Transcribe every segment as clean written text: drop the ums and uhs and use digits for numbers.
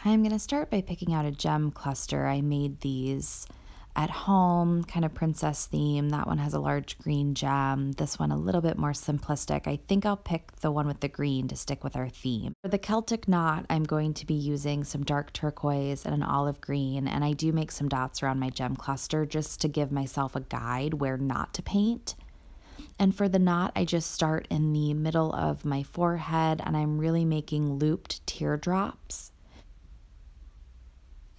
I'm going to start by picking out a gem cluster. I made these at home, kind of princess theme. That one has a large green gem. This one a little bit more simplistic. I think I'll pick the one with the green to stick with our theme. For the Celtic knot, I'm going to be using some dark turquoise and an olive green, and I do make some dots around my gem cluster just to give myself a guide where not to paint. And for the knot, I just start in the middle of my forehead, and I'm really making looped teardrops.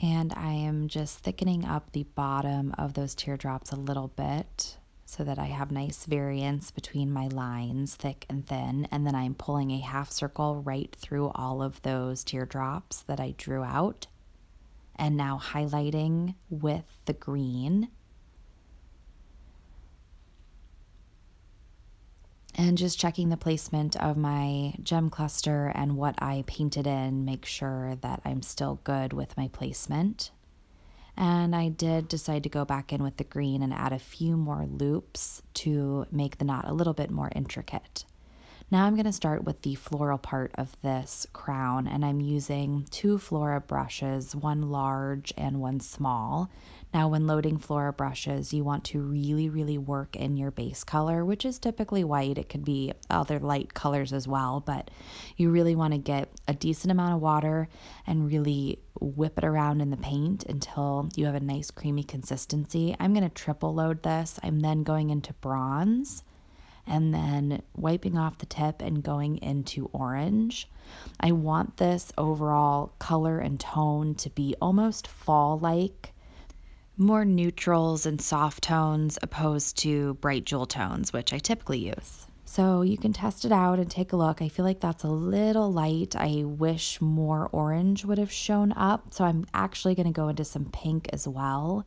And I am just thickening up the bottom of those teardrops a little bit so that I have nice variance between my lines, thick and thin. And then I'm pulling a half circle right through all of those teardrops that I drew out. And now highlighting with the green. And just checking the placement of my gem cluster and what I painted in, make sure that I'm still good with my placement. And I did decide to go back in with the green and add a few more loops to make the knot a little bit more intricate. Now I'm going to start with the floral part of this crown, and I'm using 2 Flora brushes, one large and one small. Now when loading Flora brushes, you want to really work in your base color, which is typically white. It could be other light colors as well, but you really want to get a decent amount of water and really whip it around in the paint until you have a nice creamy consistency. I'm going to triple load this. I'm then going into bronze, and then wiping off the tip and going into orange. I want this overall color and tone to be almost fall-like, more neutrals and soft tones opposed to bright jewel tones, which I typically use. So you can test it out and take a look. I feel like that's a little light. I wish more orange would have shown up, so I'm actually going to go into some pink as well.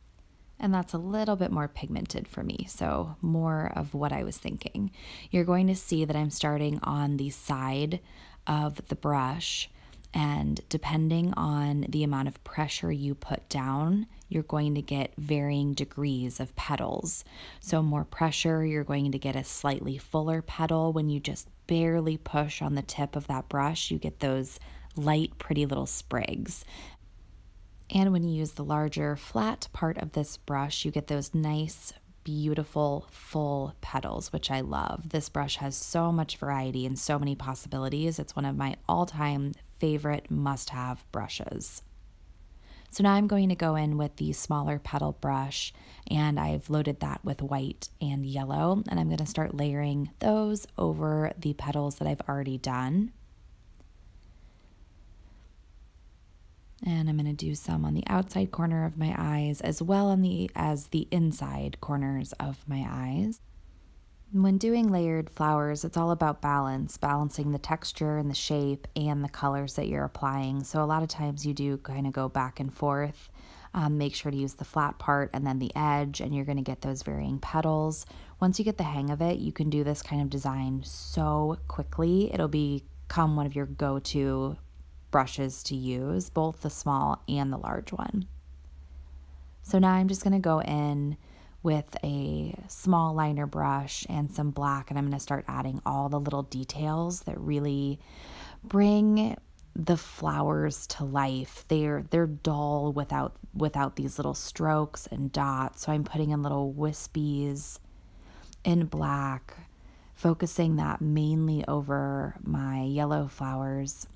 And that's a little bit more pigmented for me, so more of what I was thinking. You're going to see that I'm starting on the side of the brush, and depending on the amount of pressure you put down, you're going to get varying degrees of petals. So more pressure, you're going to get a slightly fuller petal. When you just barely push on the tip of that brush, you get those light, pretty little sprigs. And when you use the larger flat part of this brush, you get those nice, beautiful, full petals, which I love. This brush has so much variety and so many possibilities. It's one of my all-time favorite must-have brushes. So now I'm going to go in with the smaller petal brush, and I've loaded that with white and yellow, and I'm going to start layering those over the petals that I've already done. And I'm going to do some on the outside corner of my eyes as well as the inside corners of my eyes. When doing layered flowers, it's all about balancing the texture and the shape and the colors that you're applying. So a lot of times you do kind of go back and forth. Make sure to use the flat part and then the edge, and you're going to get those varying petals. Once you get the hang of it, you can do this kind of design so quickly. It'll become one of your go-to brushes to use, both the small and the large one. So now I'm just going to go in with a small liner brush and some black, and I'm going to start adding all the little details that really bring the flowers to life. They're dull without these little strokes and dots. So I'm putting in little wispies in black, focusing that mainly over my yellow flowers,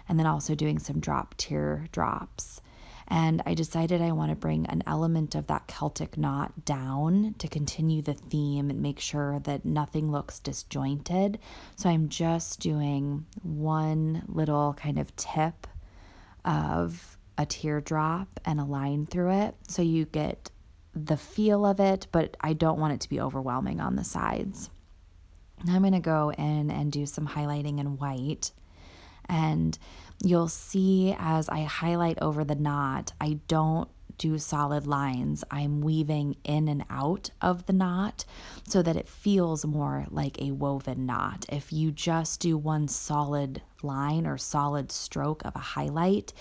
and then also doing some teardrops. And I decided I want to bring an element of that Celtic knot down to continue the theme and make sure that nothing looks disjointed. So I'm just doing one little kind of tip of a teardrop and a line through it, so you get the feel of it, but I don't want it to be overwhelming on the sides. I'm going to go in and do some highlighting in white. And you'll see as I highlight over the knot, I don't do solid lines. I'm weaving in and out of the knot so that it feels more like a woven knot. If you just do one solid line or solid stroke of a highlight,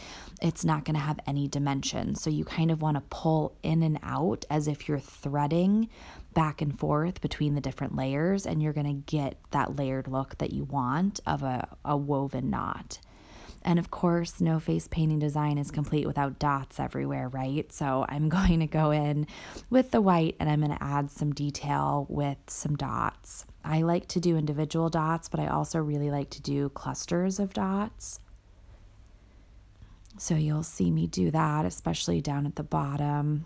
it's not going to have any dimension. So you kind of want to pull in and out as if you're threading back and forth between the different layers, and you're going to get that layered look that you want of a woven knot. And of course, no face painting design is complete without dots everywhere, right? So I'm going to go in with the white and I'm going to add some detail with some dots. I like to do individual dots, but I also really like to do clusters of dots. So you'll see me do that, especially down at the bottom.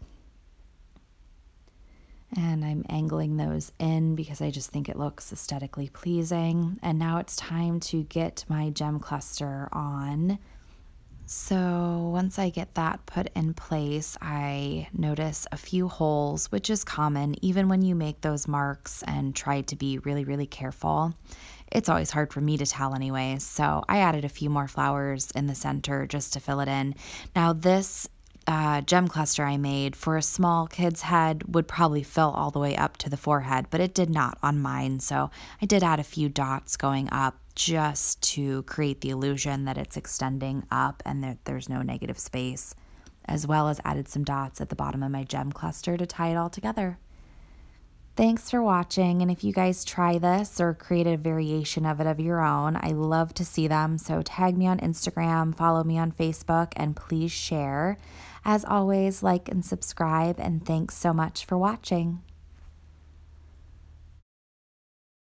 And I'm angling those in because I just think it looks aesthetically pleasing. And now it's time to get my gem cluster on. So once I get that put in place, I notice a few holes, which is common even when you make those marks and try to be really, really careful. It's always hard for me to tell anyways, so I added a few more flowers in the center just to fill it in. Now this gem cluster I made for a small kid's head would probably fill all the way up to the forehead, but it did not on mine, so I did add a few dots going up just to create the illusion that it's extending up and that there's no negative space, as well as added some dots at the bottom of my gem cluster to tie it all together. Thanks for watching, and if you guys try this or create a variation of it of your own, I love to see them, so tag me on Instagram, follow me on Facebook, and please share. As always, like and subscribe, and thanks so much for watching.